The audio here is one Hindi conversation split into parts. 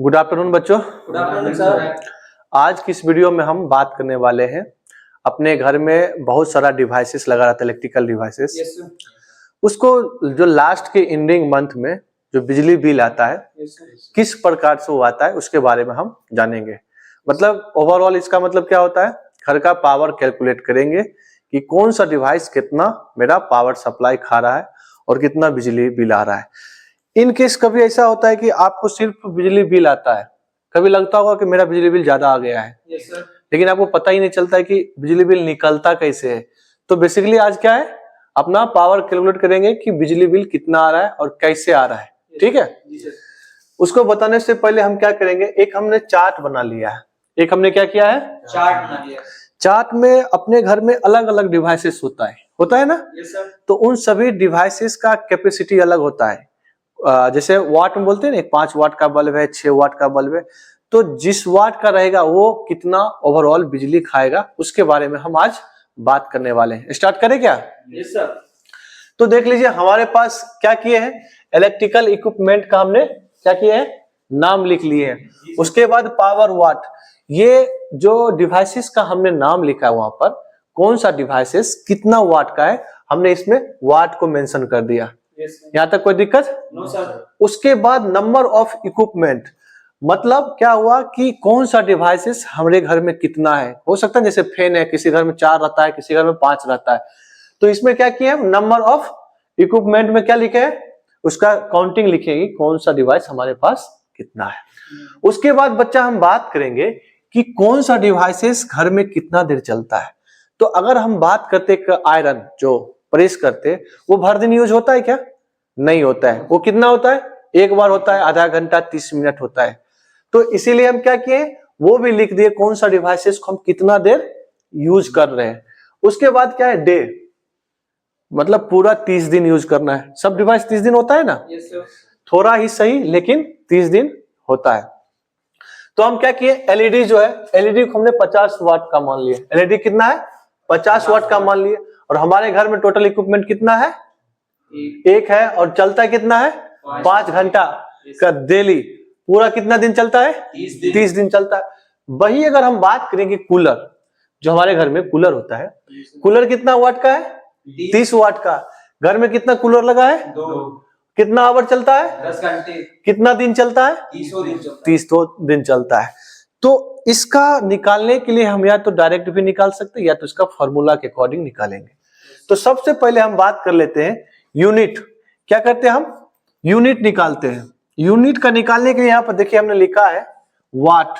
गुड आफ्टरनून बच्चों। Good afternoon sir. आज की इस वीडियो में हम बात करने वाले हैं अपने घर में बहुत सारा डिवाइसेस लगा रहता है, इलेक्ट्रिकल डिवाइसेस। Yes sir. उसको जो लास्ट के एंडिंग मंथ में जो बिजली बिल आता है किस प्रकार से वो आता है उसके बारे में हम जानेंगे। मतलब ओवरऑल इसका मतलब क्या होता है, घर का पावर कैलकुलेट करेंगे कि कौन सा डिवाइस कितना मेरा पावर सप्लाई खा रहा है और कितना बिजली बिल आ रहा है। इन केस कभी ऐसा होता है कि आपको सिर्फ बिजली बिल आता है, कभी लगता होगा कि मेरा बिजली बिल ज्यादा आ गया है, लेकिन आपको पता ही नहीं चलता है कि बिजली बिल निकलता कैसे है। तो बेसिकली आज क्या है, अपना पावर कैलकुलेट करेंगे कि बिजली बिल कितना आ रहा है और कैसे आ रहा है। ठीक है, उसको बताने से पहले हम क्या करेंगे, एक हमने चार्ट बना लिया है। एक हमने क्या किया है, चार्ट बना लिया। चार्ट में अपने घर में अलग अलग डिवाइसेस होता है ना। तो उन सभी डिवाइसेस का कैपेसिटी अलग होता है। जैसे वाट में बोलते हैं ना, 5 वाट का बल्ब है, 6 वाट का बल्ब है, तो जिस वाट का रहेगा वो कितना ओवरऑल बिजली खाएगा उसके बारे में हम आज बात करने वाले हैं। स्टार्ट करें क्या? Yes sir. तो देख लीजिए हमारे पास क्या किए हैं, इलेक्ट्रिकल इक्विपमेंट का हमने क्या किया है, नाम लिख लिए हैं। उसके बाद पावर वाट, ये जो डिवाइसेस का हमने नाम लिखा है वहां पर कौन सा डिवाइसेस कितना वाट का है, हमने इसमें वाट को मेंशन कर दिया। यहाँ तक कोई दिक्कत? No sir. उसके बाद नंबर ऑफ इक्विपमेंट, मतलब क्या हुआ कि कौन सा डिवाइसेस हमारे घर में कितना है। हो सकता है जैसे फैन है, किसी घर में 4 रहता है, किसी घर में 5 रहता है, तो इसमें क्या किया है, नंबर ऑफ इक्विपमेंट में क्या लिखे है, उसका काउंटिंग लिखेगी कौन सा डिवाइस हमारे पास कितना है। उसके बाद बच्चा हम बात करेंगे कि कौन सा डिवाइसेस घर में कितना देर चलता है। तो अगर हम बात करते आयरन जो प्रेस करते, वो भर दिन यूज होता है क्या? नहीं होता है। वो कितना होता है, एक बार होता है, आधा घंटा 30 मिनट होता है। तो इसीलिए हम क्या किए, वो भी लिख दिए कौन सा डिवाइसेस को हम कितना देर यूज कर रहे हैं। उसके बाद क्या है, डे, मतलब पूरा 30 दिन यूज करना है। सब डिवाइस 30 दिन होता है ना? Yes sir. थोड़ा ही सही, लेकिन 30 दिन होता है। तो हम क्या किए, एलईडी जो है, एलईडी को हमने 50 वाट का मान लिया। एलईडी कितना है, 50 वाट का मान लिए। और हमारे घर में टोटल इक्विपमेंट कितना है, एक है, और चलता कितना है, 5 घंटा का डेली। पूरा कितना दिन चलता है, 30 दिन चलता है। वही अगर हम बात करेंगे कूलर, जो हमारे घर में कूलर होता है, कूलर कितना वाट का है, 30 वाट का। घर में कितना कूलर लगा है, 2। कितना आवर चलता है, 10 घंटे। कितना दिन चलता है, 30 दिन चलता है। तो इसका निकालने के लिए हम या तो डायरेक्ट भी निकाल सकते हैं या तो इसका फॉर्मूला के अकॉर्डिंग निकालेंगे। तो सबसे पहले हम बात कर लेते हैं यूनिट। क्या करते हैं हम, यूनिट निकालते हैं। यूनिट का निकालने के लिए यहां पर देखिए हमने लिखा है वाट,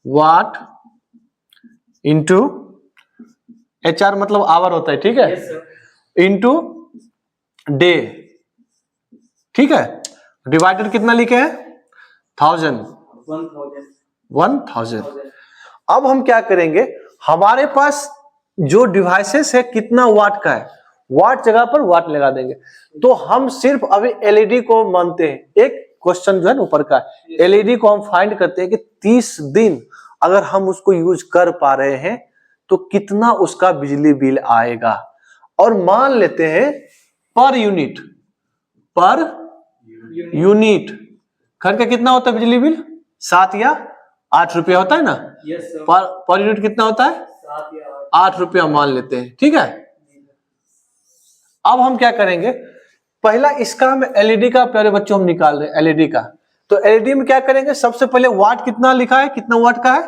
वाट इंटू HR मतलब आवर होता है, ठीक है, इंटू डे, ठीक है, डिवाइडेड कितना लिखे हैं, 1000। अब हम क्या करेंगे, हमारे पास जो डिवाइसेस है कितना वाट का है, वाट जगह पर वाट लगा देंगे। तो हम सिर्फ अभी एलईडी को मानते हैं। एक क्वेश्चन जो है ऊपर का, एलईडी को हम फाइंड करते हैं कि 30 दिन अगर हम उसको यूज कर पा रहे हैं तो कितना उसका बिजली बिल आएगा। और मान लेते हैं पर यूनिट, पर यूनिट घर का कितना होता है बिजली बिल, 7 या 8 रुपया होता है ना। पर यूनिट कितना होता है, 8 रुपया मान लेते हैं, ठीक है। अब हम क्या करेंगे, पहला इसका हम एलईडी का, प्यारे बच्चों हम निकाल रहे हैं एलईडी का। तो एलईडी में क्या करेंगे, सबसे पहले वाट कितना लिखा है, कितना वाट का है,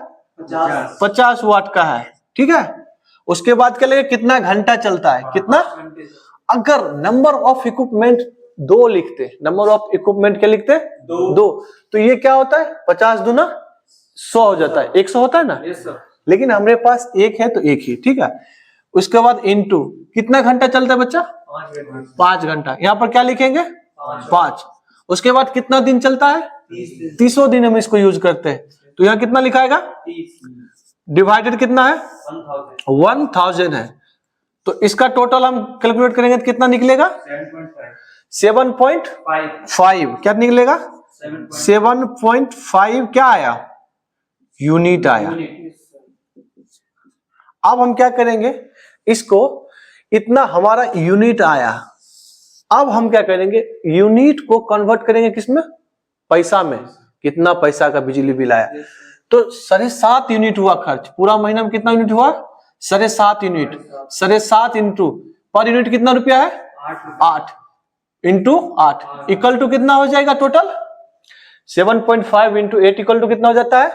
50 वाट का है, ठीक है। उसके बाद क्या लगेगा, कितना घंटा चलता है, कितना। अगर नंबर ऑफ इक्विपमेंट 2 लिखते, नंबर ऑफ इक्विपमेंट क्या लिखते, 2, तो ये क्या होता है, 50 दूना 100 हो जाता है, 100 होता है ना। लेकिन हमारे पास एक है तो एक ही, ठीक है। उसके बाद इनटू कितना घंटा चलता है बच्चा, 5 घंटा। यहाँ पर क्या लिखेंगे, 5। उसके बाद कितना दिन चलता है, 30 दिन हम इसको यूज करते हैं। तो यहाँ कितना लिखाएगा, डिवाइडेड कितना है, 1000 है। तो इसका टोटल हम कैलकुलेट करेंगे तो कितना निकलेगा, 7.5। क्या निकलेगा, 7.5 क्या आया, यूनिट आया। अब हम क्या करेंगे, इसको इतना हमारा यूनिट आया। अब हम क्या करेंगे, यूनिट को कन्वर्ट करेंगे किसमें, पैसा में। कितना पैसा का बिजली बिल आया। तो 7.5 यूनिट हुआ खर्च, पूरा महीना में कितना यूनिट हुआ? 7.5 यूनिट। 7.5 इंटू पर यूनिट कितना रुपया है? 8 इंटू 8 इक्वल टू कितना हो जाएगा टोटल? 7.5 इंटू 8 इक्वल टू कितना हो जाता है?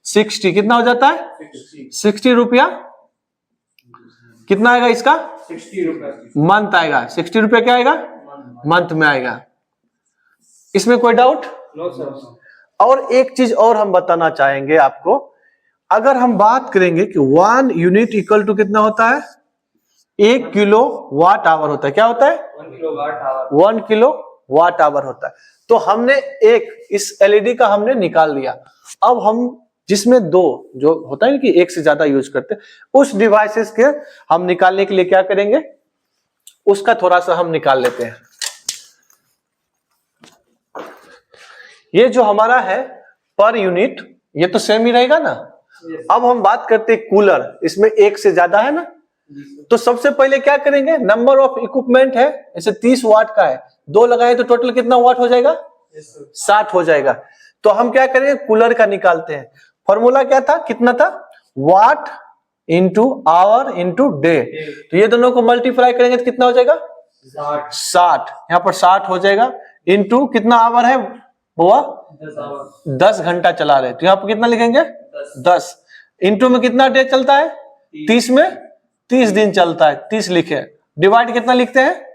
60। कितना हो जाता है? 60 रुपया। कितना आएगा इसका? 60 रुपए मंथ आएगा। 60 रुपया क्या आएगा? मंथ में आएगा। इसमें कोई डाउट? No sir. और एक चीज और हम बताना चाहेंगे आपको, अगर हम बात करेंगे कि 1 यूनिट इक्वल टू कितना होता है? 1 किलो वाट आवर होता है। क्या होता है? 1 kilowatt hour. 1 kilo watt hour होता है। तो हमने एक इस एलईडी का हमने निकाल लिया। अब हम जिसमें दो जो होता है कि एक से ज्यादा यूज करते हैं, उस डिवाइसेस के हम निकालने के लिए क्या करेंगे, उसका थोड़ा सा हम निकाल लेते हैं। ये जो हमारा है पर यूनिट, ये तो सेम ही रहेगा ना। अब हम बात करते हैं कूलर, इसमें एक से ज्यादा है ना। तो सबसे पहले क्या करेंगे, नंबर ऑफ इक्विपमेंट है, जैसे 30 वाट का है, 2 लगाए तो टोटल कितना वाट हो जाएगा? 60 हो जाएगा। तो हम क्या करेंगे, कूलर का निकालते हैं। फॉर्मूला क्या था, कितना था? वाट इंटू आवर इंटू डे। तो ये दोनों को मल्टीप्लाई करेंगे तो कितना हो जाएगा? 60। यहाँ पर 60 हो जाएगा इंटू कितना आवर है हुआ? 10 घंटा चला रहे, तो यहाँ पर कितना लिखेंगे? 10 इंटू में कितना डे चलता है? 30 में 30 दिन चलता है, 30 लिखे। डिवाइड कितना लिखते हैं?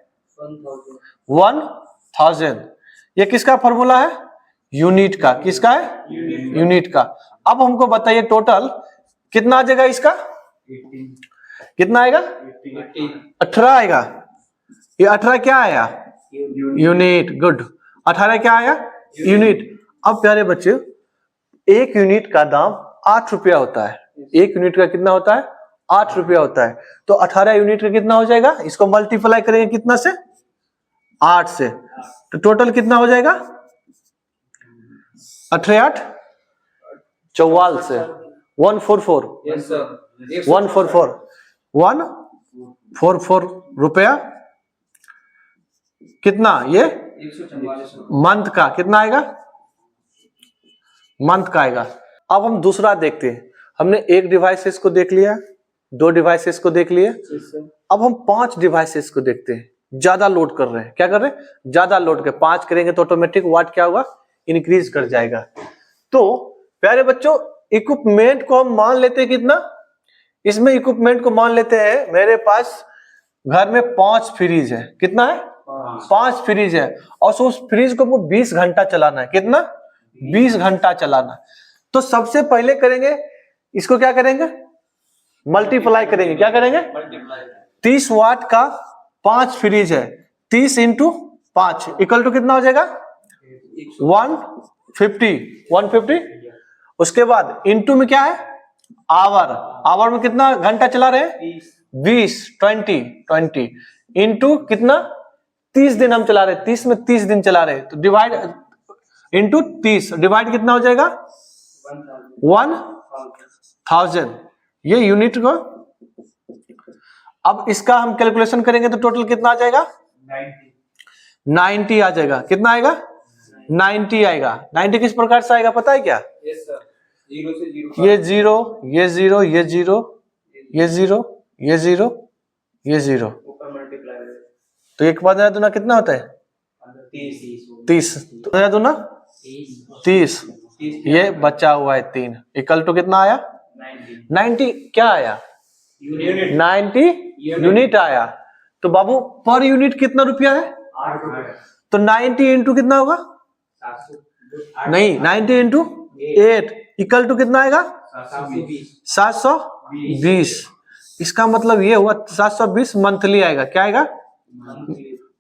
1000। ये किसका फॉर्मूला है? यूनिट का। किसका है? यूनिट का। अब हमको बताइए टोटल कितना आ जाएगा इसका? कितना आएगा? 18 आएगा। ये 18 क्या आया? यूनिट। गुड। 18 क्या आया? यूनिट। अब प्यारे बच्चे, एक यूनिट का दाम 8 रुपया होता है। एक यूनिट का कितना होता है? 8 रुपया होता है। तो 18 यूनिट का कितना हो जाएगा? इसको मल्टीप्लाई करेंगे कितना से? 8 से। तो टोटल कितना हो जाएगा? 18 8 44 से 144। Yes sir. 144 रुपया। कितना ये? 144। मंथ का कितना आएगा? मंथ का आएगा। अब हम दूसरा देखते हैं। हमने एक डिवाइसेस को देख लिया, 2 डिवाइसेस को देख लिए, अब हम 5 डिवाइसेस को देखते हैं। ज्यादा लोड कर रहे हैं। क्या कर रहे हैं? ज्यादा लोड के 5 करेंगे तो ऑटोमेटिक वाट क्या होगा? इंक्रीज कर जाएगा। तो प्यारे बच्चों, इक्विपमेंट को हम मान लेते हैं कितना? इसमें इक्विपमेंट को मान लेते हैं, मेरे पास घर में 5 फ्रिज है। कितना है? 5 फ्रिज है, और उस फ्रिज को 20 घंटा चलाना है। कितना? 20 घंटा चलाना। तो सबसे पहले करेंगे इसको, क्या करेंगे? मल्टीप्लाई करेंगे। क्या करेंगे? 30 वाट का 5 फ्रिज है, 30 इंटू 5 इक्वल टू कितना हो जाएगा? 150। उसके बाद इंटू में क्या है? आवर। आवर में कितना घंटा चला रहे हैं? 20 इंटू कितना? 30 दिन हम चला रहे हैं, 30 में 30 दिन चला रहे हैं, तो डिवाइड इंटू 30, डिवाइड कितना हो जाएगा? 1000। ये यूनिट को। अब इसका हम कैलकुलेशन करेंगे तो टोटल कितना आ जाएगा? 90 आ जाएगा। कितना आएगा? 90 आएगा। 90 किस प्रकार से आएगा पता है क्या? Yes sir. 0 से 0। ये 0, ये 0, ये 0, ये 0, ये 0, ये 0, ऊपर मल्टीप्लाई तो एक बार दूना कितना होता है? 30। तो 30, ये बचा हुआ है 3 इक्वल टू कितना आया? 90 क्या आया? यूनिट। 90 यूनिट आया। तो बाबू पर यूनिट कितना रुपया है? 8 रुपए। तो 90 इंटू कितना होगा? 700 नहीं, 90 इंटू 8 इक्वल टू कितना आएगा? 720। इसका मतलब ये हुआ 720 मंथली आएगा। क्या आएगा?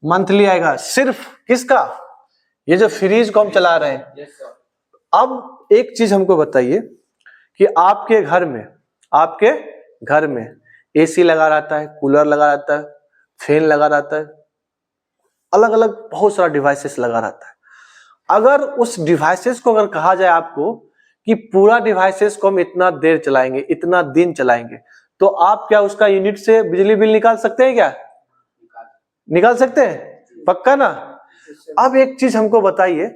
मंथली आएगा। सिर्फ किसका? ये जो फ्रिज को हम चला रहे हैं। Yes sir. अब एक चीज हमको बताइए कि आपके घर में एसी लगा रहता है, कूलर लगा रहता है, फैन लगा रहता है, अलग अलग बहुत सारा डिवाइसेस लगा रहता है। अगर उस डिवाइसेस को अगर कहा जाए आपको कि पूरा डिवाइसेस को हम इतना देर चलाएंगे, इतना दिन चलाएंगे, तो आप क्या उसका यूनिट से बिजली बिल निकाल सकते हैं? क्या निकाल सकते हैं? पक्का ना? अब एक चीज हमको बताइए,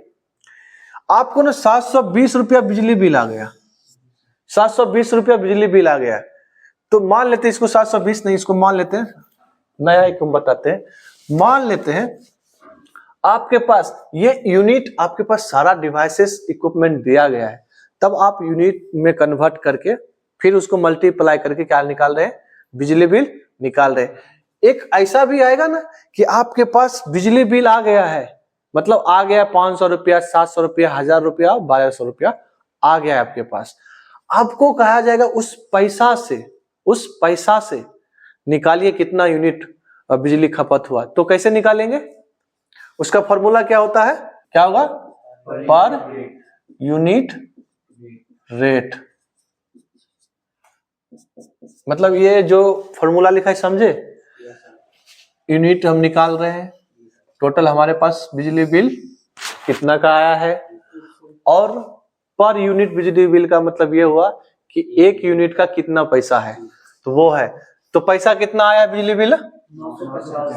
आपको ना 720 रुपया बिजली बिल आ गया, 720 रुपया बिजली बिल आ गया। तो मान लेते हैं इसको 720 नहीं, इसको मान लेते हैं नया एक बताते हैं। मान लेते हैं आपके पास ये यूनिट, आपके पास सारा डिवाइसेस इक्विपमेंट दिया गया है, तब आप यूनिट में कन्वर्ट करके फिर उसको मल्टीप्लाई करके क्या निकाल रहे हैं, बिजली बिल निकाल रहे हैं। एक ऐसा भी आएगा ना कि आपके पास बिजली बिल आ गया है, मतलब आ गया 500 रुपया, 700 रुपया, 1000 रुपया, 1200 रुपया आ गया है आपके पास। आपको कहा जाएगा उस पैसा से निकालिए कितना यूनिट बिजली खपत हुआ। तो कैसे निकालेंगे, उसका फॉर्मूला क्या होता है, क्या होगा, पर यूनिट रेट। मतलब ये जो फॉर्मूला लिखा है समझे, यूनिट हम निकाल रहे हैं, टोटल हमारे पास बिजली बिल कितना का आया है, और पर यूनिट बिजली बिल का मतलब ये हुआ कि एक यूनिट का कितना पैसा है, तो वो है। तो पैसा कितना आया बिजली बिल,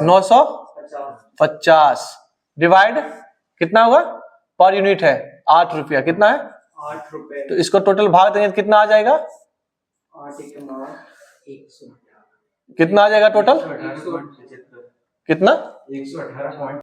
950 डिवाइड कितना होगा, पर यूनिट है 8 रुपया, कितना है 8 रुपए। तो इसको टोटल भाग देंगे तो कितना आ जाएगा, 8 एक 9 100 कितना आ जाएगा टोटल, कितना 118